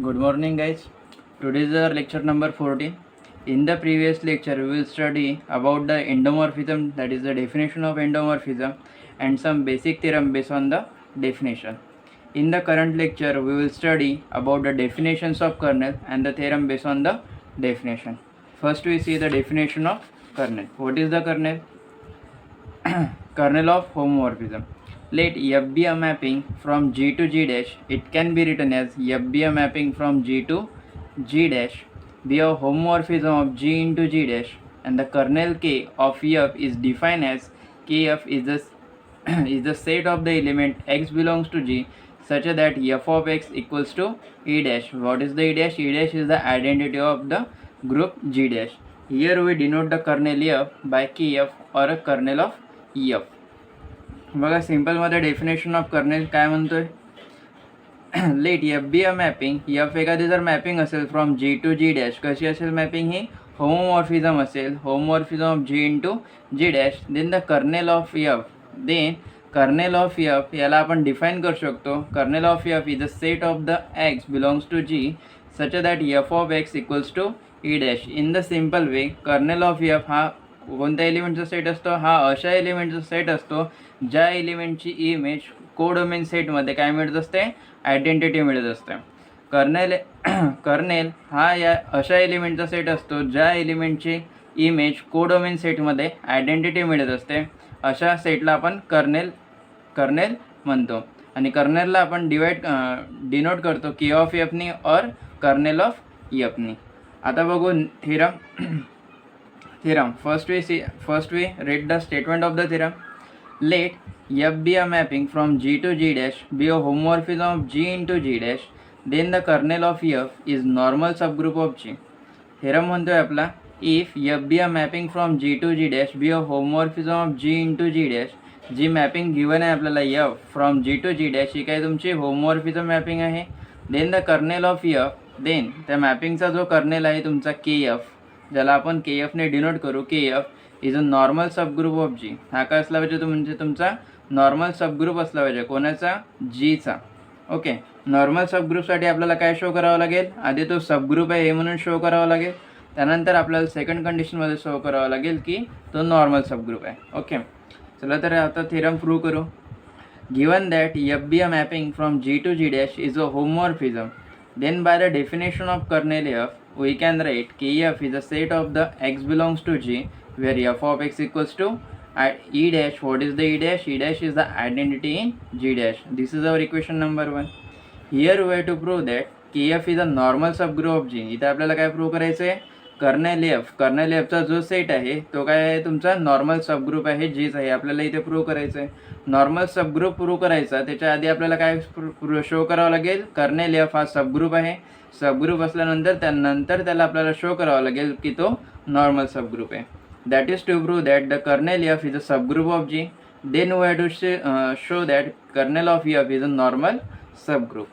Good morning, guys. Today is our lecture number 14. In the previous lecture, we will study about the endomorphism, that is the definition of endomorphism, and some basic theorem based on the definition. In the current lecture, we will study about the definitions of kernel and the theorem based on the definition. First, we see the definition of kernel. What is the kernel? Kernel of homomorphism. Let F be a mapping from G to G dash. It can be written as F be a mapping from G to G dash be a homomorphism of G into G dash, and the kernel K of F is defined as Kf is the set of the element x belongs to G such that f of x equals to E dash. What is the E dash? E dash is the identity of the group G dash. Here we denote the kernel F by Kf or a kernel of F. बघा सिंपलमध्ये definition of kernel काय म्हणतोय, let f be a mapping, f एखादी जर mapping असेल from g to g dash, कशी असेल mapping ही homomorphism असेल, homomorphism of g into g dash, then the kernel of f, then kernel of f याला आपण डिफाईन करू शकतो, kernel of F is the set of the x belongs to g such that f of x equals to E dash. In the simple way kernel of F हा कोणत्या एलिमेंटचा set असतो, हा अशा एलिमेंटचा set असतो ज्या एलिमेंटची image codomain सेटमध्ये काय मिळत असते, आयडेंटिटी मिळत असते. कर्नेल हा या अशा एलिमेंटचा सेट असतो ज्या एलिमेंटची इमेज कोडोमेन सेटमध्ये आयडेंटिटी मिळत असते. अशा सेटला आपण कर्नेल म्हणतो आणि कर्नेलला आपण डिनोट करतो के ऑफ एफनी और कर्नेल ऑफ एफनी. आता बघू theorem. First we read the statement of the theorem. Let F be a mapping from G to G dash be a homomorphism of G into G dash, then the kernel of F is normal subgroup of G. Theorem म्हणतोय आपला, if F be a mapping from G to G dash be a homomorphism of G into G dash, G mapping given आहे आपल्याला F from G to G dash ही काय तुमची homomorphism mapping आहे. Then the kernel of F, then त्या मॅपिंगचा जो kernel आहे तुमचा KF, ज्याला आपण KF ने डिनोट करू, KF is a normal subgroup of G. हा काय असला पाहिजे तो म्हणजे तुमचा नॉर्मल सबग्रुप असला पाहिजे, कोणाचा, Gचा. ओके, नॉर्मल सबग्रुपसाठी आपल्याला काय शो करावं लागेल, आधी तो सबग्रुप आहे हे म्हणून शो करावं लागेल, त्यानंतर आपल्याला सेकंड कंडिशनमध्ये शो करावं लागेल की तो नॉर्मल सबग्रुप आहे. ओके, चला तर आता थेरम प्रूव्ह करू. Given that F be a mapping from G to G dash is a homomorphism, then by the definition of kernel F we can write Kf is a set of the x belongs to G where f of x equals to E dash. What is the E dash? E dash is the identity in G dash. This is our equation number 1. Here we have to prove that Kf is a normal subgroup of G. इथे आपल्याला काय prove करायचं आहे, kernel एफचा जो set आहे तो काय आहे तुमचा नॉर्मल सबग्रुप आहे, जीच आहे. आपल्याला इथे प्रूव्ह करायचं आहे. नॉर्मल सबग्रुप प्रूव्ह करायचा त्याच्या आधी आपल्याला काय शो करावं लागेल, कर्नेल एफ हा सबग्रुप आहे. सबग्रुप असल्यानंतर त्याला आपल्याला शो करावं लागेल की तो नॉर्मल सबग्रुप आहे. That is to prove that the kernel F is a subgroup of G. Then we have to show that kernel of F is a normal subgroup.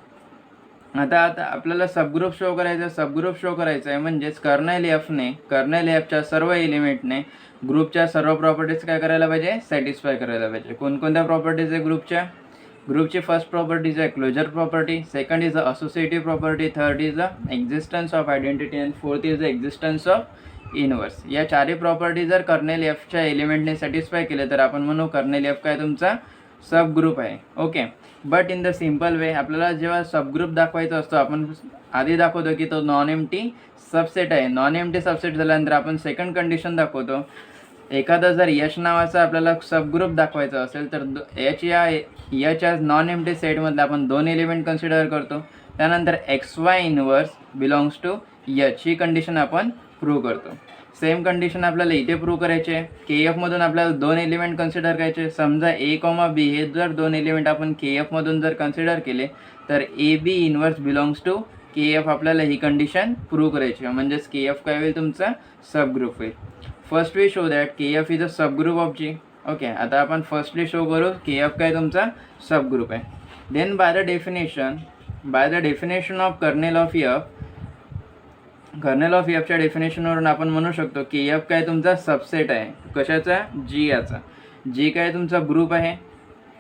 आता आपल्याला सबग्रुप शो करायचं आहे म्हणजेच कर्नेल एफच्या सर्व एलिमेंटने ग्रुपच्या सर्व प्रॉपर्टीज काय करायला पाहिजे, सॅटिस्फाय करायला पाहिजे. कोणकोणत्या प्रॉपर्टीज आहे ग्रुपची फर्स्ट प्रॉपर्टीज आहे closure property, second is the associative property, third is the existence of identity and fourth is the existence of inverse. या चारही प्रॉपर्टी जर कर्नेल एफच्या एलिमेंटने सॅटिस्फाय केले तर आपण म्हणू कर्नेल एफ काय तुमचा सबग्रुप आहे. Okay, but in the simple वे आपल्याला जेव्हा सबग्रुप दाखवायचा असतो आपण आधी दाखवतो की तो नॉन एम्प्टी सबसेट आहे. नॉन एम्प्टी सबसेट झाल्यानंतर आपण सेकंड कंडिशन दाखवतो, एखादा जर यश नावाचा आपल्याला सबग्रुप दाखवायचा असेल तर याच्या नॉन एम्प्टी सेटमधले आपण दोन एलिमेंट कन्सिडर करतो, त्यानंतर XY inverse belongs to H ही कंडिशन आपण प्रूव्ह करतो. सेम कंडिशन आपल्याला इथे प्रूव्ह करायचे आहे. KF मधून आपल्याला दोन एलिमेंट कन्सिडर करायचे. समजा A, B हे जर दोन एलिमेंट आपण KF मधून जर कन्सिडर केले तर AB inverse belongs to KF आपल्याला ही कंडिशन प्रूव्ह करायची आहे. म्हणजेच KF काय होईल तुमचा सबग्रुप होईल. First we show that KF is a subgroup of G. Okay, आता आपण फर्स्टली शो करू KF काय तुमचा सबग्रुप आहे. Then by the definition of kernel of एफच्या डेफिनेशनवरून आपण म्हणू शकतो की एफ काय तुमचा सबसेट आहे, कशाचा, G याचा. G काय तुमचा ग्रुप आहे.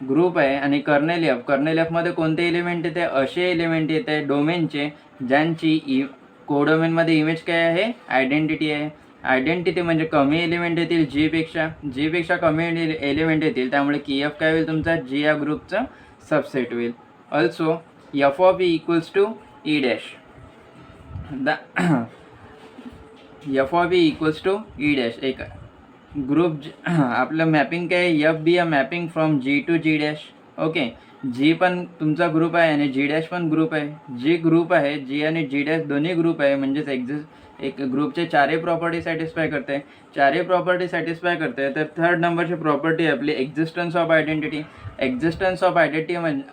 ग्रुप आहे आणि कर्नेल एफमध्ये कोणते एलिमेंट येते, असे एलिमेंट येते डोमेनचे ज्यांची कोडोमेनमध्ये इमेज काय आहे, आयडेंटिटी आहे. आयडेंटिटी म्हणजे कमी एलिमेंट येतील जीपेक्षा कमी एलिमेंट येतील, त्यामुळे की एफ काय होईल तुमचा, जी या ग्रुपचा सबसेट होईल. Also f of E equals to E dash f of E equals to E dash. एक ग्रुप आपलं मॅपिंग काय, f be a mapping from g to g dash. Okay, g पण तुमचा ग्रुप आहे आणि जी डॅश पण group आहे. जी group आहे, जी आणि जी डॅश दोन्ही ग्रुप आहे, म्हणजेच एक ग्रुपचे चारही प्रॉपर्टी सॅटिस्फाय करते. तर थर्ड नंबरची प्रॉपर्टी आपली एक्झिस्टन्स ऑफ आयडेंटिटी.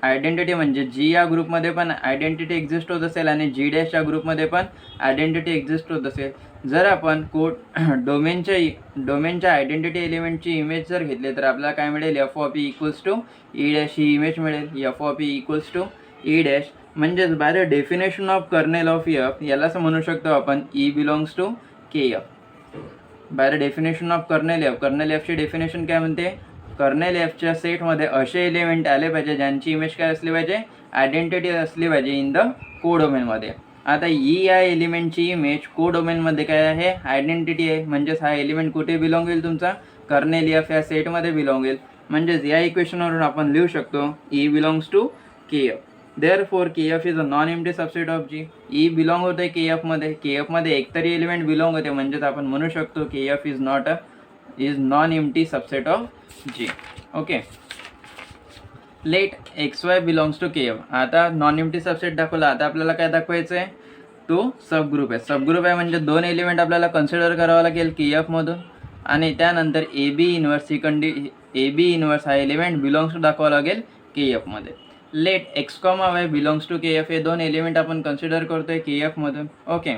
आयडेंटिटी म्हणजे जी या ग्रुपमध्ये पण आयडेंटिटी एक्झिस्ट होत असेल आणि जी डॅश या ग्रुपमध्ये पण आयडेंटिटी एक्झिस्ट होत असेल. जर आपण डोमेनच्या आयडेंटिटी एलिमेंटची इमेज जर घेतली तर आपल्याला काय मिळेल, f of E equals to E dash ही इमेज मिळेल. F of E equals to E dash म्हणजेच by the definition of kernel of f, यालाच म्हणू शकतो आपण e belongs to K f. By the definition of kernel एफची definition काय म्हणते, कर्नेल एफच्या सेटमध्ये असे एलिमेंट आले पाहिजे ज्यांची इमेज काय असली पाहिजे, आयडेंटिटी असली पाहिजे इन द कोडोमेनमध्ये. आता ई या एलिमेंटची इमेज कोडोमेनमध्ये काय आहे, आयडेंटिटी आहे. म्हणजेच हा एलिमेंट कुठे बिलॉंग होईल तुमचा, कर्नेल एफ या सेटमध्ये बिलॉंग होईल. म्हणजेच या इक्वेशनवरून आपण लिहू शकतो E belongs to K F. Therefore K F is a non empty subset of G. E belong होते के एफमध्ये एकतरी एलिमेंट बिलॉंग होते, म्हणजेच आपण म्हणू शकतो k F is non empty subset of g. Okay, let x y belongs to K f. आता non empty subset दाखवला, आता आपल्याला काय दाखवायचं आहे, तो सबग्रुप आहे. म्हणजे दोन एलिमेंट आपल्याला कन्सिडर करावं लागेल के एफमधून आणि त्यानंतर ए बी इन्व्हर्स हा एलिमेंट बिलॉंग्स टू दाखवावा लागेल के एफमध्ये. Let x comma y belongs to K f हे दोन एलिमेंट आपण कन्सिडर करतोय के एफमधून. Okay,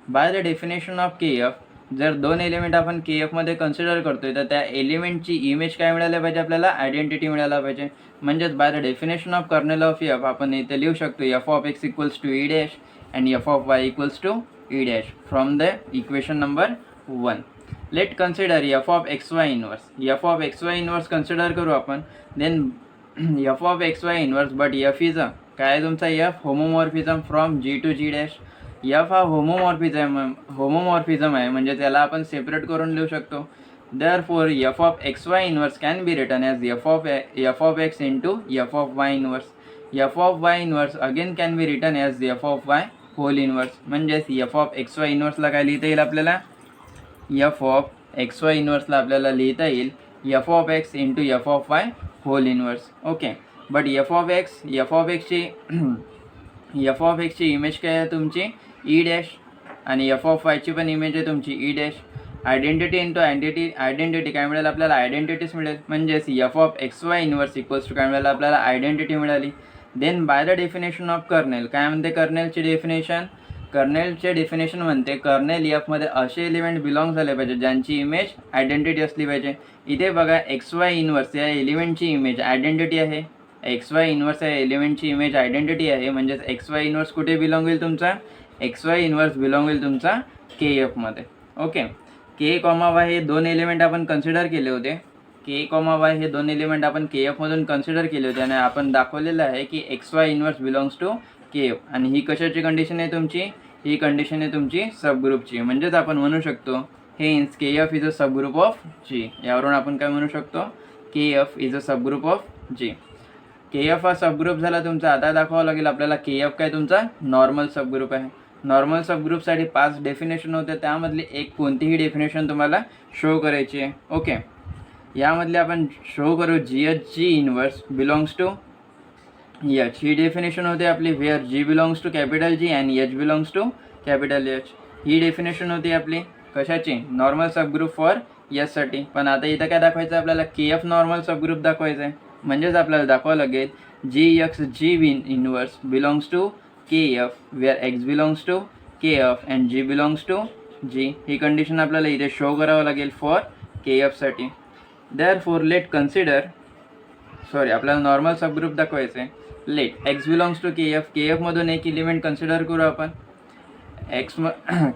by the definition of k f, जर दोन एलिमेंट आपण के एफमध्ये कन्सिडर करतोय तर त्या एलिमेंटची इमेज काय मिळायला पाहिजे, आपल्याला आयडेंटिटी मिळायला पाहिजे. म्हणजेच by the definition of kernel of f आपण इथे लिहू शकतो F of x equals to E dash and f of y equals to E dash from the equation number 1. Let consider f of x Y inverse consider करू आपण. Then f of x Y inverse, but f is काय तुमचा f homomorphism from g to g dash. F हा homomorphism आहे, म्हणजे त्याला आपण separate करून लिहू शकतो. Therefore f of x Y inverse can be written as f of x into f of y inverse. F of y inverse again can be written as f of y whole inverse. म्हणजेच F of x y इन्व्हर्सला काय लिहिता येईल आपल्याला, f of x y इन्व्हर्सला आपल्याला लिहिता येईल f of x into f of y whole inverse. Okay, but F of एक्सची इमेज काय आहे तुमची, ई डॅश, आणि एफ ऑफ वायची पण इमेज आहे तुमची E dash. Identity into identity काय मिळेल आपल्याला, आयडेंटिटीच मिळेल. म्हणजेच F of x Y inverse equals to काय मिळेल आपल्याला, आयडेंटिटी मिळाली. Then by the definition of kernel, काय म्हणते कर्नेलचे डेफिनेशन म्हणते कर्नेल एफमध्ये असे एलिमेंट बिलॉंग झाले पाहिजे ज्यांची इमेज आयडेंटिटी असली पाहिजे. इथे बघा एक्स वाय इन्व्हर्स या एलिमेंटची इमेज आयडेंटिटी आहे. म्हणजेच एक्स वाय इन्व्हर्स कुठे बिलॉंग होईल तुमचा, बिलॉंग होईल तुमचा के एफमध्ये. ओके, के कॉमा वाय हे दोन एलिमेंट आपण कन्सिडर केले होते. के एफमधून कन्सिडर केले होते आणि आपण दाखवलेलं आहे की X Y inverse belongs to K F. आणि ही कशाची कंडिशन आहे तुमची, ही कंडिशन आहे तुमची सबग्रुपची. म्हणजेच आपण म्हणू शकतो हे hence k F is a subgroup of g. यावरून आपण काय म्हणू शकतो, k F is a subgroup of g. K f हा सबग्रुप झाला तुमचा. आता दाखवावं लागेल आपल्याला के एफ काय तुमचा नॉर्मल सबग्रुप आहे. नॉर्मल सबग्रुपसाठी 5 डेफिनेशन होते, त्यामधली एक कोणतीही डेफिनेशन तुम्हाला शो करायची आहे. ओके, यामधले आपण शो करू g inverse belongs to h. ही डेफिनेशन होते आपली where g belongs to capital g and h belongs to capital h. ही डेफिनेशन होती आपली कशाची, नॉर्मल सबग्रुप फॉर एचसाठी. पण आता इथं काय दाखवायचं आपल्याला, के एफ नॉर्मल सबग्रुप दाखवायचं आहे. म्हणजेच आपल्याला दाखवावं लागेल g inverse belongs to K f where x belongs to K f and g belongs to g. ही कंडिशन आपल्याला इथे शो करावं लागेल फॉर के एफसाठी. देअरफॉर लेट कन्सिडर आपल्याला नॉर्मल सबग्रुप दाखवायचं आहे. Let x belongs to k एफमधून एक एलिमेंट कन्सिडर करू आपण.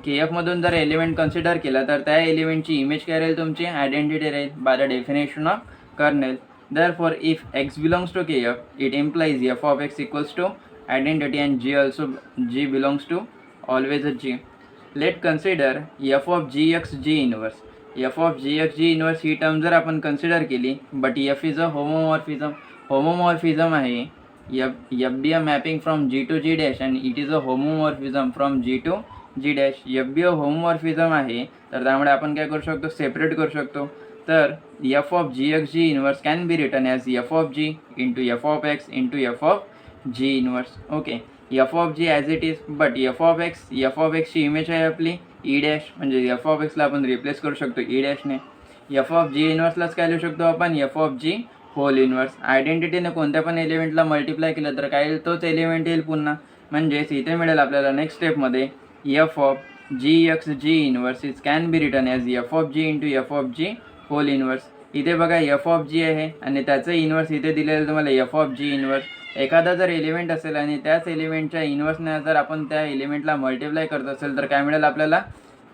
के एफमधून जर एलिमेंट कन्सिडर केला तर त्या एलिमेंटची इमेज काय राहील तुमची, आयडेंटिटी राहील bye the definition of kernel. Therefore, if x belongs to Kf, it implies f of x equals to identity and g belongs to always a g. Let's consider f of gx g inverse. f of gx g inverse he term जर आपण consider केली, but f is अ होमोमॉर्फिझम आहे. f be a mapping from g to g dash and it is a homomorphism from g to g dash. f be a homomorphism आहे, तर त्यामुळे आपण काय करू शकतो, सेपरेट करू शकतो. तर f of gx g inverse can be written as f of g into f of x into f of g inverse. Okay, f of g as it is, but f of x ची image आहे आपली e dash, म्हणजे f of x ला आपण replace करू शकतो e dash ने. f of g inverse लाच काय लिहू शकतो आपण, f of g whole inverse. आयडेंटिटीने कोणत्या पण एलिमेंटला मल्टिप्लाय केलं तर काय येईल, तोच एलिमेंट येईल पुन्हा. म्हणजेच इथे मिळेल आपल्याला नेक्स्ट स्टेपमध्ये f of gx g inverse is can be written as f of g into f of g whole inverse. इथे बघा f of g आहे आणि त्याचं इन्व्हर्स इथे दिलेलं तुम्हाला f of g इन्व्हर्स. एखादा जर एलिमेंट असेल आणि त्याच एलिमेंटच्या इन्व्हर्सने जर आपण त्या एलिमेंटला मल्टिप्लाय करत असेल तर काय मिळेल आपल्याला,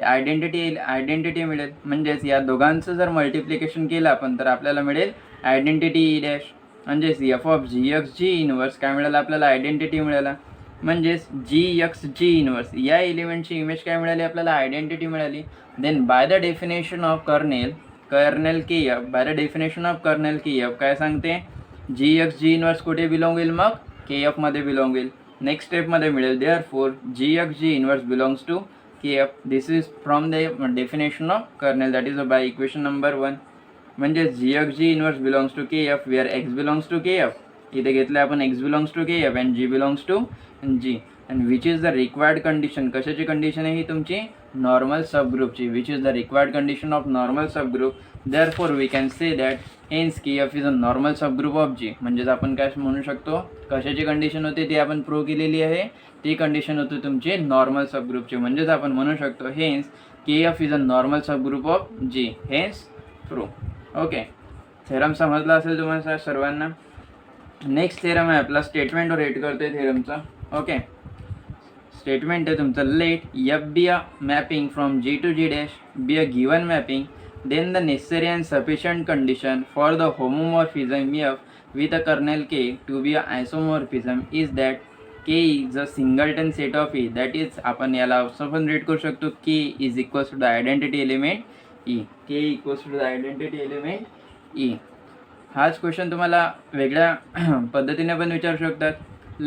आयडेंटिटी मिळेल. म्हणजेच या दोघांचं जर मल्टिप्लिकेशन केलं आपण तर आपल्याला मिळेल आयडेंटिटी ई डॅश. म्हणजेच f of gx g inverse काय मिळालं आपल्याला, आयडेंटिटी मिळाला. म्हणजेच gx g इन्व्हर्स या एलिमेंटची इमेज काय मिळाली आपल्याला, आयडेंटिटी मिळाली. Then by the definition of kernel kf, by the definition of kernel kf काय सांगते, gx g इन्व्हर्स कुठे बिलॉंग होईल, मग kf मध्ये बिलॉंग होईल. नेक्स्ट स्टेपमध्ये मिळेल therefore gx g inverse belongs to kf. This is from the definition of kernel, that is by equation number 1. म्हणजे gx g inverse belongs to kf where x belongs to kf. इथे घेतलं आपण x belongs to kf and g belongs to g. And which is the required condition, कशाची condition आहे ही तुमची, normal सबग्रुपची. Which is the required condition of normal subgroup. Therefore we can say that hence kf is a normal subgroup of g. म्हणजेच आपण काय म्हणू शकतो, कशाची कंडिशन होती ती आपण प्रूव्ह केलेली आहे, ती कंडिशन होती तुमची नॉर्मल सबग्रुपची. म्हणजेच आपण म्हणू शकतो hence kf is a normal subgroup of g, hence prove. Okay, theorem समजला असेल तुम्हाला सर्वांना. नेक्स्ट थेरम आहे आपला, स्टेटमेंटवर रेट करतोय थेरमचा. ओके, स्टेटमेंट आहे तुमचं, late f be a mapping from g to g dash be a given mapping, then the necessary and sufficient condition for the homomorphism f with a kernel k to be a isomorphism is that k is a singleton set of e. that is आपण याला असं पण rate करू शकतो, k is equals to the identity element e. k equals to the identity element e. हाच question तुम्हाला वेगळ्या पद्धतीने पण विचारू शकतात.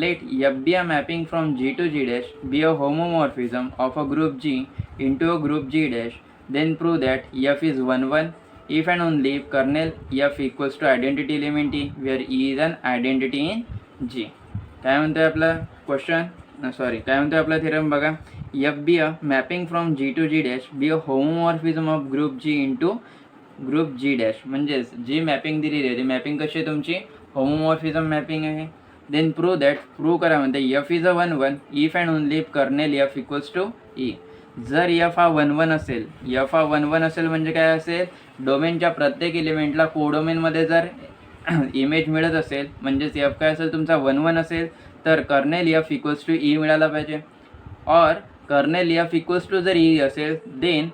Let f be a mapping from g to g dash be a homomorphism of a group g into a group g dash, then prove that f is 1 1 if and only if kernel f equals to identity element e where e is an identity in g. काय म्हणतोय आपला question, काय म्हणतोय आपला theorem बघा, f be a mapping from g to g dash be a homomorphism of group g into group g dash. म्हणजेच जी mapping दिलेली आहे ती मॅपिंग कशी आहे तुमची, होमोमॉर्फिझम मॅपिंग आहे. देन प्रूव्ह दॅट, प्रूव्ह करा म्हणते f is a 1 1 if and only if kernel f equals to e. जर f हा 1 1 असेल, f हा 1 1 असेल म्हणजे काय असेल, डोमेनच्या प्रत्येक एलिमेंटला कोडोमेनमध्ये जर इमेज मिळत असेल, म्हणजेच f काय असेल तुमचा 1 1 असेल, तर kernel f equals to e मिळाला पाहिजे. और कर्नेल f इक्वल्स टू जर e असेल देन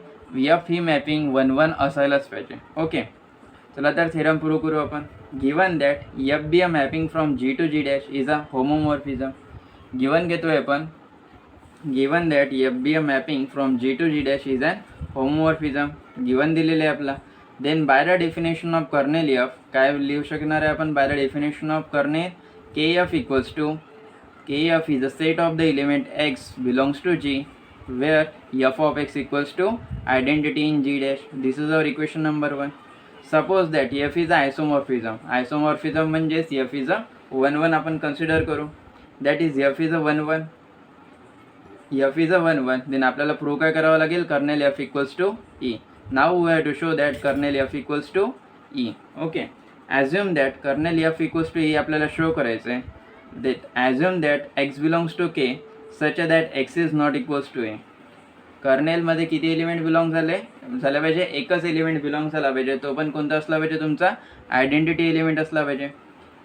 f ही मॅपिंग 1 1 असायलाच पाहिजे. ओके, चला तर थेरम प्रूव्ह करू आपण. Given that f be a mapping from g to g dash is a homomorphism. Given घेतोय आपण, given that f be a mapping from g to g dash is an homomorphism. Given दिलेलं आहे आपला. Then by the definition of kernel f काय लिहू शकणार आहे आपण, by the definition of kernel kf equals to, kf is a set of the element x belongs to g where f of x equals to identity in g dash. This is our equation number 1. Suppose that f is a isomorphism. Isomorphism म्हणजेच f is a 1 1 आपण consider करू. That is f is a 1 1. f is a 1 1. देन आपल्याला prove काय करावं लागेल, kernel f equals to e. Now we have to show that kernel f equals to e. Okay, assume that kernel f equals to e आपल्याला show करायचं आहे. Assume that x belongs to k such that x is not equals to a. कर्नेलमध्ये किती element belong झाले पाहिजे, एकच element belong झाला पाहिजे, तो पण कोणता असला पाहिजे तुमचा, आयडेंटिटी एलिमेंट असला पाहिजे.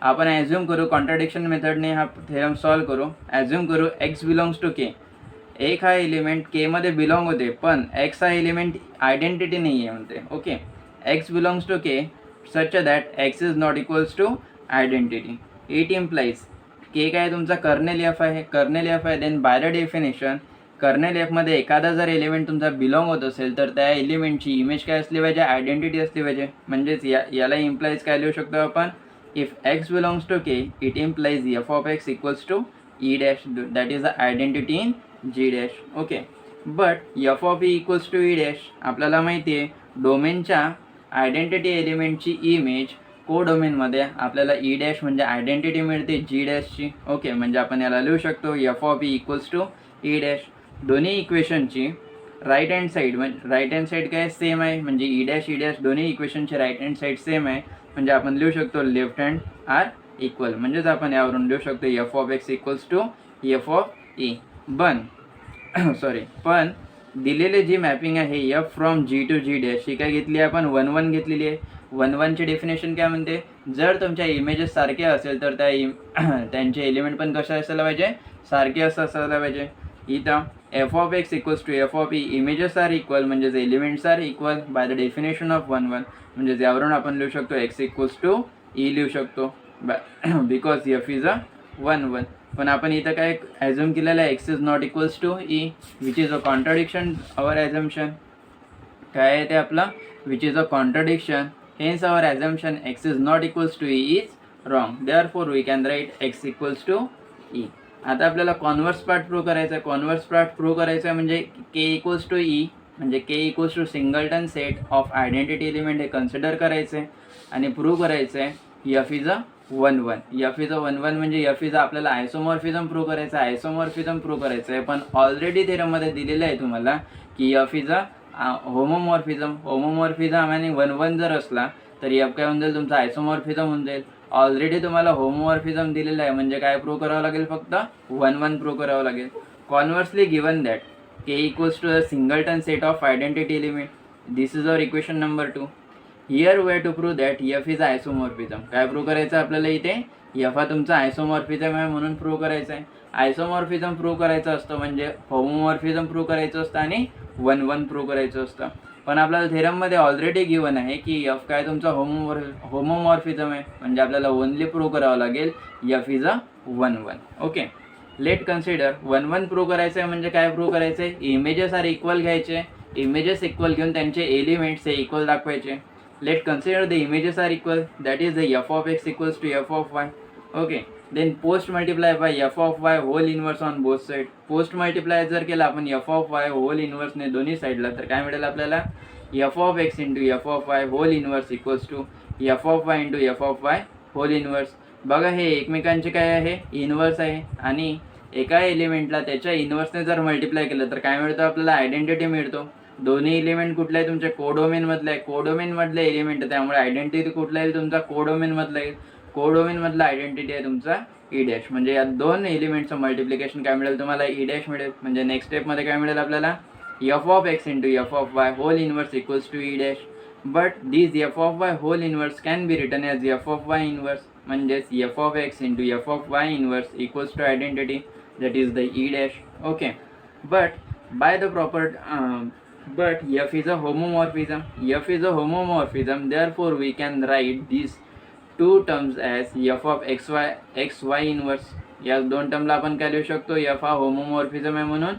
आपण ॲझ्युम करू, कॉन्ट्राडिक्शन मेथडने हा थेरम सॉल्व करू. ॲझ्युम करू x बिलॉंग्स टू k. एक हा एलिमेंट k मध्ये बिलॉंग होते पण x हा एलिमेंट आयडेंटिटी नाही आहे म्हणते. Okay, x belongs to k such that x is not equals to identity. It implies k काय तुमचा कर्नेल एफ आहे, कर्नेल एफ आहे. Then by the definition kernel F मध्ये एखादा जर एलिमेंट तुमचा बिलॉंग होत असेल तर त्या एलिमेंटची इमेज काय असली पाहिजे, आयडेंटिटी असली पाहिजे. म्हणजेच याला इम्प्लाइज काय लिहू शकतो आपण, if X belongs to K it implies F of x equals to E dash, that is the identity in G dash. Okay, but F of E equals to E dash आपल्याला माहिती आहे डोमेनच्या identity एलिमेंटची image को डोमेनमध्ये आपल्याला E dash म्हणजे identity मिळते जी डॅशची. Okay, म्हणजे आपण याला लिहू शकतो F of E equals to E dash. दोन्ही इक्वेशनची राईट हँड साईड म्हणजे राईट हँड साईड काय सेम आहे, म्हणजे ई डॅश दोन्ही इक्वेशनची राईट हँड साईड सेम आहे. म्हणजे आपण लिहू शकतो लेफ्ट हँड आर इक्वल. म्हणजेच आपण यावरून लिहू शकतो F of x equals to F of e. पण दिलेले जी मॅपिंग आहे f from g to g dash ही काय घेतली आहे आपण, 1 1 घेतलेली आहे. 1 1 ची डेफिनेशन काय म्हणते, जर तुमच्या इमेजेस सारखे असेल तर त्यांचे एलिमेंट पण कसे असायला पाहिजे, सारखे असायला पाहिजे. इथं f of x equals to F of e images are equal म्हणजेच elements are equal by the definition of 1 1. म्हणजे यावरून आपण लिहू शकतो एक्स इक्वल्स टू ई लिहू शकतो बिकॉज एफ इज अ 1 1. पण आपण इथं काय ॲझ्युम केलेलं आहे, x is not equals to e which is a contradiction our assumption. काय आहे ते आपलं, which is a contradiction, hence our assumption x is not equals to e is wrong. Therefore we can write x equals to e. आता आपल्याला converse part prove करायचा आहे. Converse part prove करायचा आहे म्हणजे के इक्वल्स टू ई म्हणजे k equals to singleton set of identity element हे consider करायचं आहे आणि प्रूव्ह करायचं आहे f is a 1 1. F is a 1 1 म्हणजे एफ इज आपल्याला आयसोमॉर्फिझम प्रूव्ह करायचं आहे. आयसोमॉर्फिझम प्रूव्ह करायचं आहे पण ऑलरेडी थेरममध्ये दिलेलं आहे तुम्हाला की एफ इज अ होमोमॉर्फिझम. होमोमॉर्फिझम आणि 1 1 जर असला तर एफ काय होऊन जाईल तुमचा आयसोमॉर्फिझम होऊन जाईल. ऑलरेडी तुम्हाला होमोमॉर्फिझम दिलेलं आहे म्हणजे काय प्रूव्ह करावं लागेल, फक्त 1 1 प्रूव्ह करावं लागेल. Conversely given that k equals to a singleton set of identity element, this is our equation number 2. Here way to prove that f is isomorphism. काय प्रूव्ह करायचं आपल्याला इथे, एफ हा तुमचा आयसोमॉर्फिझम आहे म्हणून प्रूव्ह करायचं आहे. आयसोमॉर्फिझम प्रूव्ह करायचं असतं म्हणजे होमोमॉर्फिझम प्रूव्ह करायचं असतं आणि 1 1 प्रूव्ह करायचं असतं. पण आपल्याला थेरममध्ये ऑलरेडी गिवन आहे की एफ काय तुमचा होमोमॉर्फिझम आहे म्हणजे आपल्याला ओनली प्रूव्ह करावं लागेल F is a 1 1. Okay, let consider 1 1 prove करायचं आहे म्हणजे काय प्रूव्ह करायचं आहे, इमेजेस आर इक्वल घ्यायचे. इमेजेस इक्वल घेऊन त्यांचे एलिमेंट्स हे इक्वल दाखवायचे. Let consider the images are equal, that is the f of x equals to f of y. Okay, then post multiply by f of y whole inverse on both sides. Post multiply जर केला आपण f of y whole inverse ने दोन्ही साईडला तर काय मिळेल आपल्याला, f of x into f of y whole inverse equals to f of y into f of y whole inverse. बघा हे एकमेकांचे काय आहे, इन्व्हर्स आहे आणि एका एलिमेंटला त्याच्या इन्व्हर्सने जर मल्टिप्लाय केलं तर काय मिळतं आपल्याला, आयडेंटिटी मिळतो. दोन्ही एलिमेंट कुठले आहे तुमच्या कोडोमेन मधले आहे. कोडोमेन मधले एलिमेंट त्यामुळे आयडेंटिटी कुठला येईल तुमचा, कोडोमेन मधला येईल. कोडोमेन मधला आयडेंटिटी आहे तुमचा ई डॅश. म्हणजे या दोन एलिमेंटचं मल्टिप्लिकेशन काय मिळेल तुम्हाला, ई डॅश मिळेल. म्हणजे नेक्स्ट स्टेपमध्ये काय मिळेल आपल्याला, f of x into f of y whole inverse equals to E dash. But this f of y whole inverse can be written as f of y inverse. म्हणजेच F of x into f of y inverse equals to identity that is the e dash. Okay, but by the proper but f is a homomorphism. F is a homomorphism, therefore we can write these two terms as f of xy inverse. या दोन टर्मला आपण काय लिहू शकतो, f हा homomorphism आहे म्हणून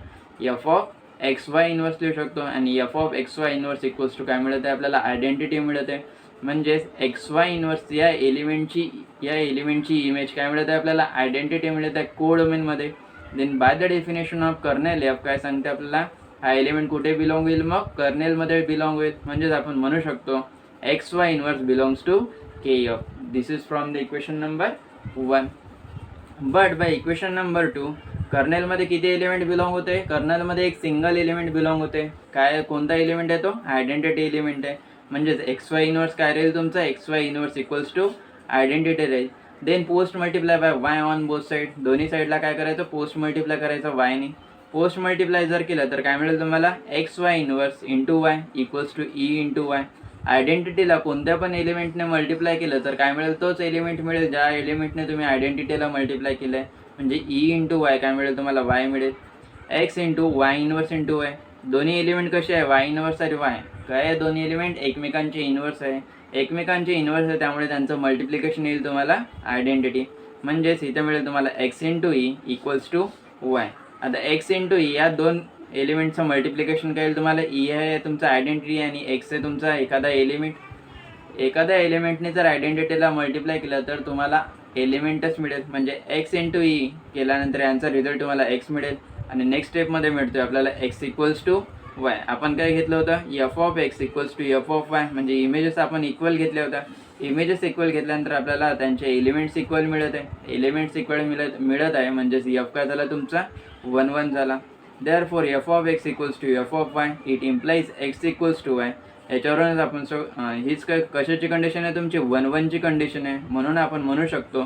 f of xy inverse लिहू शकतो आणि f of xy inverse equals to काय मिळत आहे आपल्याला, आयडेंटिटी मिळत आहे. म्हणजेच xy इन्व्हर्स या एलिमेंटची इमेज काय मिळत आहे आपल्याला, आयडेंटिटी मिळत आहे कोडोमेनमध्ये. Then by the definition of kernel f काय सांगते आपल्याला, हा एलिमेंट कुठे बिलॉंग होईल, मग कर्नेलमध्ये बिलॉंग होईल. म्हणजेच आपण म्हणू शकतो X Y inverse belongs to K F. This is from the equation number 1. But by equation number 2 कर्नेलमध्ये किती एलिमेंट बिलॉंग होते, कर्नेलमध्ये एक सिंगल एलिमेंट बिलॉंग होते. काय, कोणता एलिमेंट आहे तो, आयडेंटिटी एलिमेंट आहे. म्हणजेच एक्स वाय इन्व्हर्स काय राहील तुमचा, x Y inverse equals to identity राहील. Then post multiply by y on both side. दोन्ही साईडला काय करायचं, पोस्ट मल्टिप्लाय करायचं वायने. पोस्ट मल्टिप्लाय जर केलं तर काय मिळेल तुम्हाला, x Y inverse into y equals to e into y. आयडेंटिटीला कोणत्या पण एलिमेंटने मल्टिप्लाय केलं तर काय मिळेल, तोच एलिमेंट मिळेल ज्या एलिमेंटने तुम्ही आयडेंटिटीला मल्टिप्लाय केलं आहे. म्हणजे ई इंटू वाय काय मिळेल तुम्हाला, वाय मिळेल. X into Y inverse into Y. दोन्ही एलिमेंट कसे आहे, वाय इन्व्हर्स आणि वाय. काय आहे, दोन्ही एलिमेंट एकमेकांचे इन्व्हर्स आहे. एकमेकांचे इन्व्हर्स आहे, त्यामुळे त्यांचं मल्टिप्लिकेशन येईल तुम्हाला आयडेंटिटी. म्हणजेच इथे मिळेल तुम्हाला x into E equals to Y. आता x इंटू ई या दोन एलिमेंटचं मल्टिप्लिकेशन काय येईल तुम्हाला, ई आहे तुमचा आयडेंटिटी आणि x आहे तुमचा एखादा एलिमेंट. एखाद्या एलिमेंटने जर आयडेंटिटीला मल्टिप्लाय केलं तर तुम्हाला एलिमेंटच मिळेल. म्हणजे x इंटू ई केल्यानंतर यांचा रिझल्ट तुम्हाला x मिळेल. आणि नेक्स्ट स्टेपमध्ये मिळतोय आपल्याला x इक्वल्स टू वाय. आपण काय घेतलं होतं, F of x equals to F of Y. म्हणजे इमेजेस आपण इक्वल घेतल्या होत्या. इमेजेस इक्वल घेतल्यानंतर आपल्याला त्यांचे एलिमेंट्स इक्वल मिळत आहे. एलिमेंट्स इक्वल मिळत आहे म्हणजेच एफ काय झाला तुमचा 1 1 झाला. Therefore f of x equals to F of y it implies x equals to y. याच्यावरूनच आपण हीच काय कशाची कंडिशन आहे तुमची 1 1 ची कंडिशन आहे. म्हणून आपण म्हणू शकतो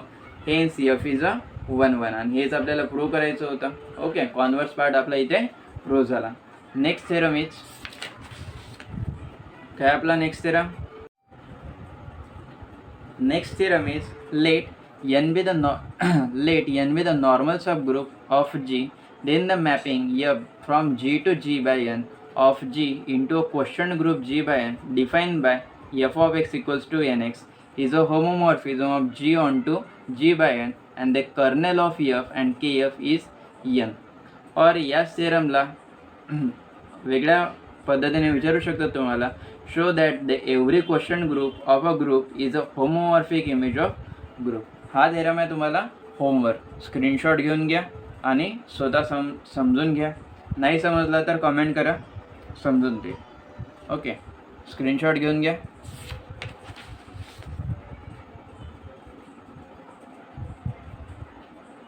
हेन्स एफ इज अ 1 1. आणि हेच आपल्याला प्रूव्ह करायचं होतं. ओके, कॉन्व्हर्स पार्ट आपला इथे प्रूव्ह झाला. नेक्स्ट थेरम इज काय आपला next theorem. Next theorem is let n be the normal subgroup of G, then the mapping F from G to G by n of G into a quotient group G by n defined by f of x equals to nx is a homomorphism of G onto G by n and the kernel of f and kf is n. और या थेरमला वेगळ्या पद्धतीने विचारू शकतो तुम्हाला, show that the every question group of a group is a homomorphic image of group. हा theorem आहे तुम्हाला होमवर्क. स्क्रीनशॉट घेऊन घ्या आणि स्वतः समजून घ्या. नाही समजला तर कमेंट करा, समजून दे. ओके, स्क्रीनशॉट घेऊन घ्या.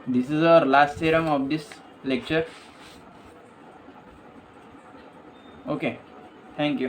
This is our last theorem of this lecture. Okay, thank you.